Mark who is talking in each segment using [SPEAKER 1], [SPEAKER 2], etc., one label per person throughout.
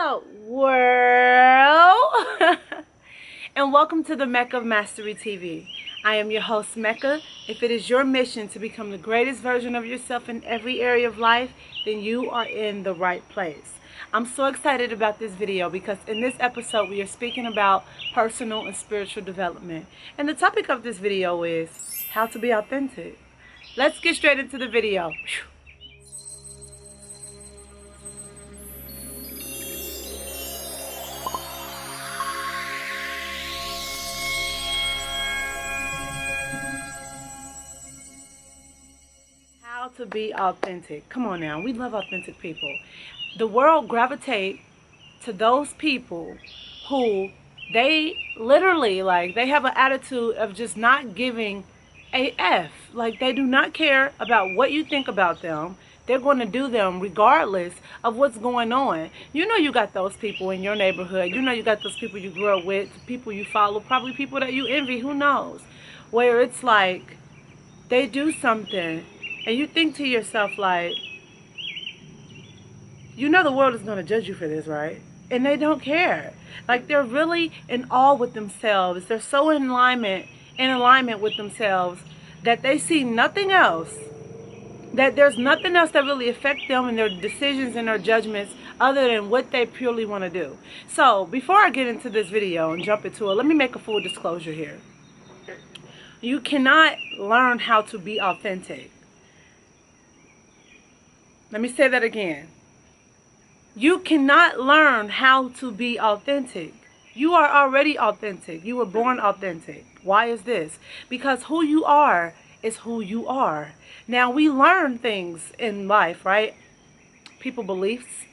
[SPEAKER 1] Hello world and welcome to the Mecca of Mastery TV. I am your host Mecca. If it is your mission to become the greatest version of yourself in every area of life, then you are in the right place. I'm so excited about this video because in this episode we are speaking about personal and spiritual development. And the topic of this video is how to be authentic. Let's get straight into the video. How to be authentic. Come on now, we love authentic people. The world gravitate to those people who they literally they have an attitude of just not giving a F. Like they do not care about what you think about them. They're going to do them regardless of what's going on. You know you got those people in your neighborhood. You know you got those people you grew up with, people you follow, probably people that you envy, who knows. Where it's like they do something and you think to yourself like, you know the world is going to judge you for this, right? And they don't care. Like they're really in awe with themselves. They're so in alignment with themselves that they see nothing else. That there's nothing else that really affects them and their decisions and their judgments other than what they purely want to do. So before I get into this video and jump into it, let me make a full disclosure here. You cannot learn how to be authentic. Let me say that again. You cannot learn how to be authentic. You are already authentic. You were born authentic. Why is this? Because who you are is who you are. Now, we learn things in life, right? People beliefs.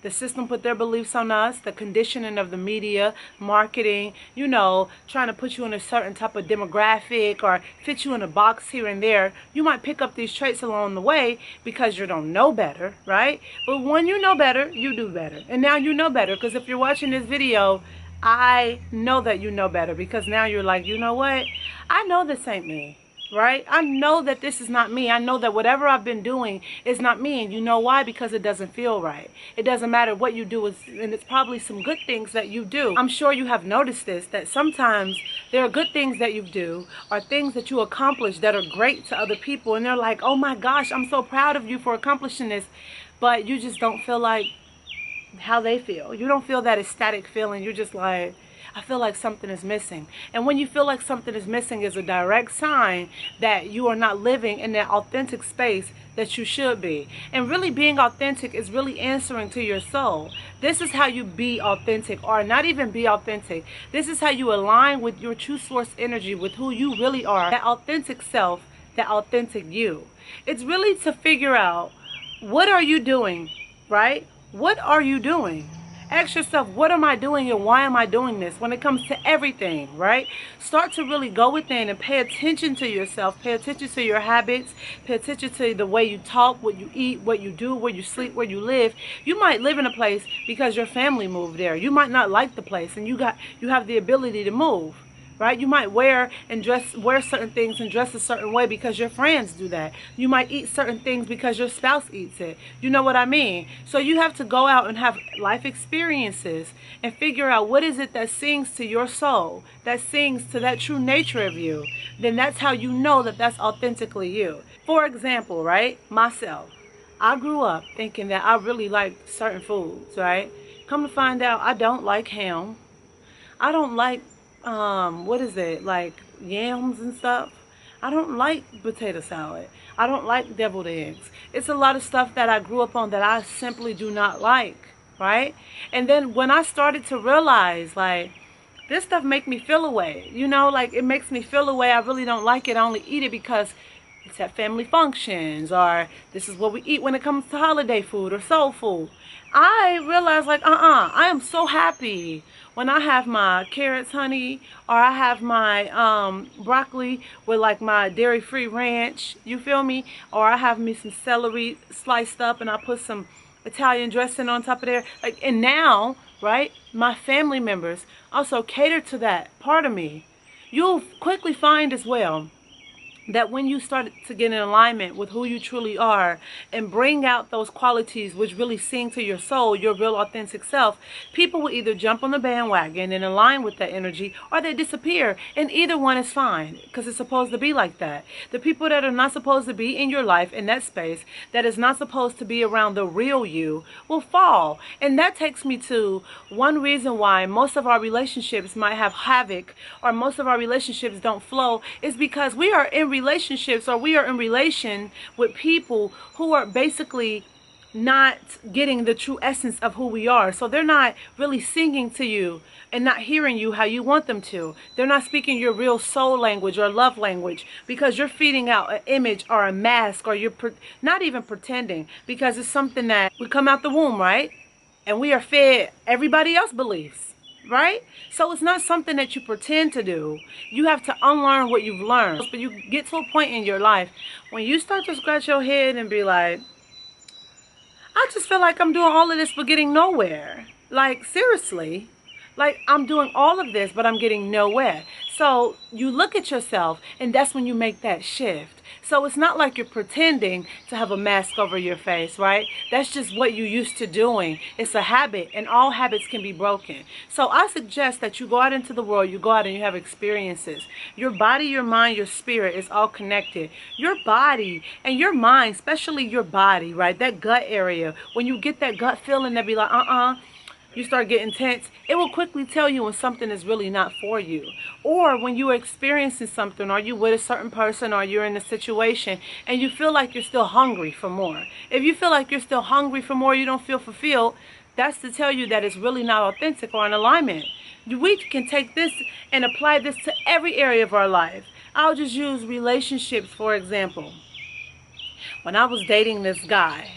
[SPEAKER 1] The system put their beliefs on us, the conditioning of the media, marketing, you know, trying to put you in a certain type of demographic or fit you in a box here and there. You might pick up these traits along the way because you don't know better, right? But when you know better, you do better. And now you know better, because if you're watching this video, I know that you know better, because now you're like, you know what? I know this ain't me. Right? I know that this is not me. I know that whatever I've been doing is not me. And you know why? Because it doesn't feel right. It doesn't matter what you do, and it's probably some good things that you do. I'm sure you have noticed this, that sometimes there are good things that you do or things that you accomplish that are great to other people. And they're like, oh my gosh, I'm so proud of you for accomplishing this. But you just don't feel like how they feel. You don't feel that ecstatic feeling. You're just like, I feel like something is missing. And when you feel like something is missing is a direct sign that you are not living in that authentic space that you should be. And really being authentic is really answering to your soul. This is how you be authentic, or not even be authentic. This is how you align with your true source energy, with who you really are, that authentic self, that authentic you. It's really to figure out, what are you doing, right? What are you doing? Ask yourself, what am I doing and why am I doing this when it comes to everything, right? Start to really go within and pay attention to yourself. Pay attention to your habits. Pay attention to the way you talk, what you eat, what you do, where you sleep, where you live. You might live in a place because your family moved there. You might not like the place, and you have the ability to move. Right? You might wear certain things and dress a certain way because your friends do that. You might eat certain things because your spouse eats it. You know what I mean? So you have to go out and have life experiences and figure out what is it that sings to your soul, that sings to that true nature of you. Then that's how you know that that's authentically you. For example, right? Myself. I grew up thinking that I really liked certain foods, right? Come to find out, I don't like ham. I don't like like yams and stuff. I don't like potato salad. I don't like deviled eggs. It's a lot of stuff that I grew up on that I simply do not like, right? And then when I started to realize, like, this stuff make me feel away, you know, like it makes me feel away. I really don't like it. I only eat it because it's at family functions, or this is what we eat when it comes to holiday food or soul food. I realized like, I am so happy when I have my carrots, honey, or I have my broccoli with like my dairy-free ranch, you feel me? Or I have me some celery sliced up and I put some Italian dressing on top of there. Like, and now, right, my family members also cater to that part of me. You'll quickly find as well that when you start to get in alignment with who you truly are and bring out those qualities which really sing to your soul, your real authentic self, people will either jump on the bandwagon and align with that energy, or they disappear. And either one is fine, because it's supposed to be like that. The people that are not supposed to be in your life, in that space, that is not supposed to be around the real you, will fall. And that takes me to one reason why most of our relationships might have havoc, or most of our relationships don't flow, is because we are in relationships, or we are in relation with people who are basically not getting the true essence of who we are. So they're not really singing to you and not hearing you how you want them to. They're not speaking your real soul language or love language, because you're feeding out an image or a mask, or you're not even pretending, because it's something that we come out the womb, right? And we are fed everybody else's beliefs. Right? So it's not something that you pretend to do. You have to unlearn what you've learned. But you get to a point in your life when you start to scratch your head and be like, I just feel like I'm doing all of this but getting nowhere. Like, seriously. Like, I'm doing all of this but I'm getting nowhere. So you look at yourself, and that's when you make that shift. So it's not like you're pretending to have a mask over your face, right? That's just what you used to doing. It's a habit, and all habits can be broken. So I suggest that you go out into the world, you go out and you have experiences. Your body, your mind, your spirit is all connected. Your body and your mind, especially your body, right? That gut area, when you get that gut feeling that be like, you start getting tense, it will quickly tell you when something is really not for you. Or when you're experiencing something, or you with a certain person, or you're in a situation and you feel like you're still hungry for more. If you feel like you're still hungry for more, you don't feel fulfilled, that's to tell you that it's really not authentic or in alignment. We can take this and apply this to every area of our life. I'll just use relationships, for example. When I was dating this guy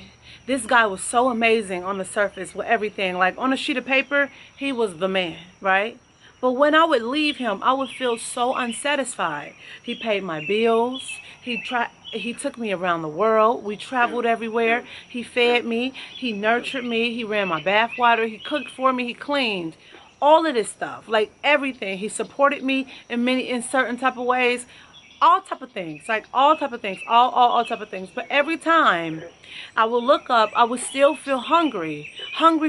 [SPEAKER 1] was so amazing on the surface with everything. Like, on a sheet of paper, he was the man, right? But when I would leave him, I would feel so unsatisfied. He paid my bills. He took me around the world. We traveled everywhere. He fed me. He nurtured me. He ran my bath water. He cooked for me. He cleaned. All of this stuff, like everything. He supported me in certain type of ways. All type of things, like all type of things, all type of things. But every time I would look up, I would still feel hungry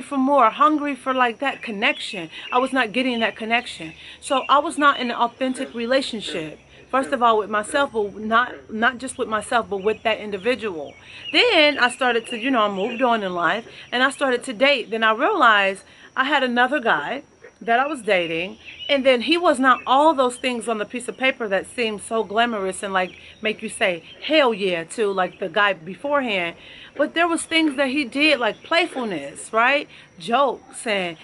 [SPEAKER 1] for more, hungry for like that connection. I was not getting that connection. So I was not in an authentic relationship. First of all, with myself, but not just with myself, but with that individual. Then I started to, I moved on in life, and I started to date. Then I realized I had another guy that I was dating, and then he was not all those things on the piece of paper that seemed so glamorous and like make you say hell yeah to like the guy beforehand. But there was things that he did, like playfulness, right? Jokes and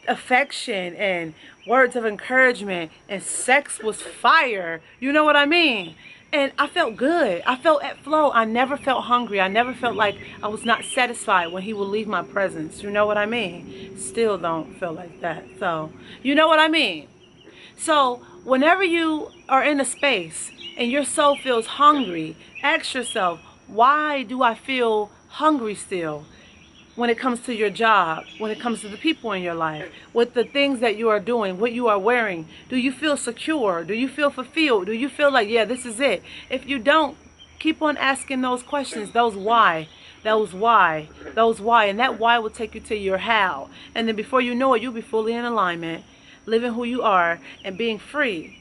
[SPEAKER 1] affection and words of encouragement, and sex was fire. You know what I mean? And I felt good. I felt at flow. I never felt hungry. I never felt like I was not satisfied when he would leave my presence. You know what I mean? Still don't feel like that. So, you know what I mean? So, whenever you are in a space and your soul feels hungry, ask yourself, why do I feel hungry still? When it comes to your job, when it comes to the people in your life, with the things that you are doing, what you are wearing, do you feel secure? Do you feel fulfilled? Do you feel like, yeah, this is it? If you don't, keep on asking those questions, those why, and that why will take you to your how. And then before you know it, you'll be fully in alignment, living who you are and being free.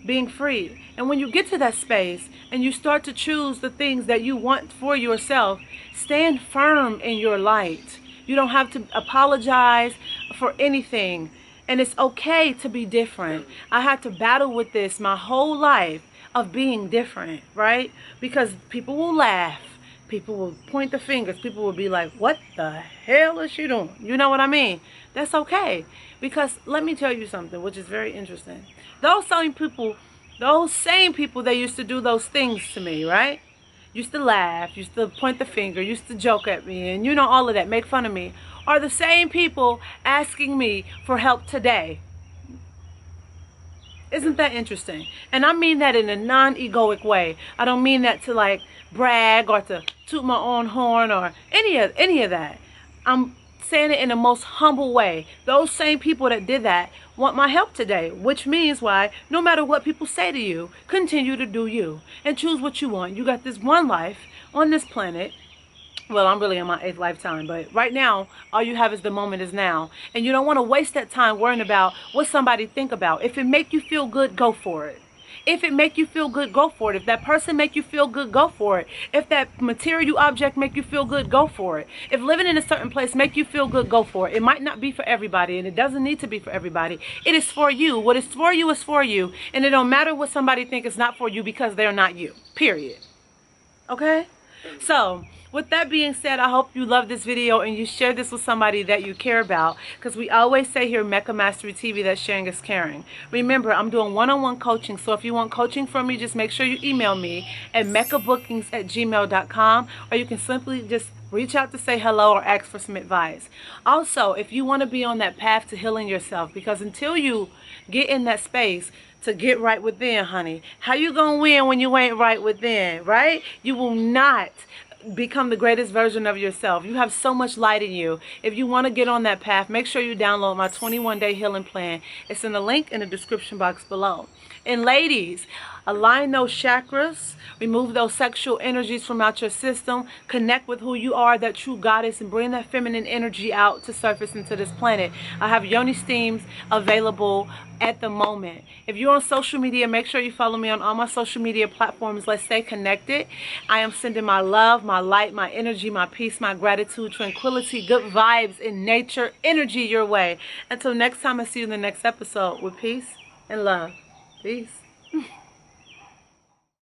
[SPEAKER 1] And when you get to that space and you start to choose the things that you want for yourself, stand firm in your light. You don't have to apologize for anything. And it's okay to be different. I had to battle with this my whole life of being different, right? Because people will laugh. People will point the fingers. People will be like, what the hell is she doing? You know what I mean? That's okay. Because let me tell you something, which is very interesting. Those same people that used to do those things to me, right? Used to laugh, used to point the finger, used to joke at me, and all of that, make fun of me, are the same people asking me for help today. Isn't that interesting? And I mean that in a non-egoic way. I don't mean that to like brag or to toot my own horn or any of that. I'm saying it in the most humble way. Those same people that did that want my help today, which means why, no matter what people say to you, continue to do you and choose what you want. You got this one life on this planet. Well, I'm really in my 8th lifetime, but right now, all you have is the moment is now. And you don't want to waste that time worrying about what somebody think about. If it make you feel good, go for it. If it make you feel good, go for it. If that person make you feel good, go for it. If that material object make you feel good, go for it. If living in a certain place make you feel good, go for it. It might not be for everybody, and it doesn't need to be for everybody. It is for you. What is for you is for you, and it don't matter what somebody think is not for you because they're not you. Period. Okay? So, with that being said, I hope you love this video and you share this with somebody that you care about, because we always say here, Mecca Mastery TV, that sharing is caring. Remember, I'm doing one-on-one coaching, so if you want coaching from me, just make sure you email me at meccabookings@gmail.com, or you can simply just reach out to say hello or ask for some advice. Also, if you want to be on that path to healing yourself, because until you get in that space to get right within, honey, how you gonna win when you ain't right within, right? You will not become the greatest version of yourself. You have so much light in you. If you want to get on that path, make sure you download my 21-day healing plan. It's in the link in the description box below. And ladies, align those chakras, remove those sexual energies from out your system, connect with who you are, that true goddess, and bring that feminine energy out to surface into this planet. I have yoni steams available at the moment. If you're on social media, make sure you follow me on all my social media platforms. Let's stay connected. I am sending my love, my light, my energy, my peace, my gratitude, tranquility, good vibes, and nature energy your way. Until next time, I see you in the next episode with peace and love. Peace.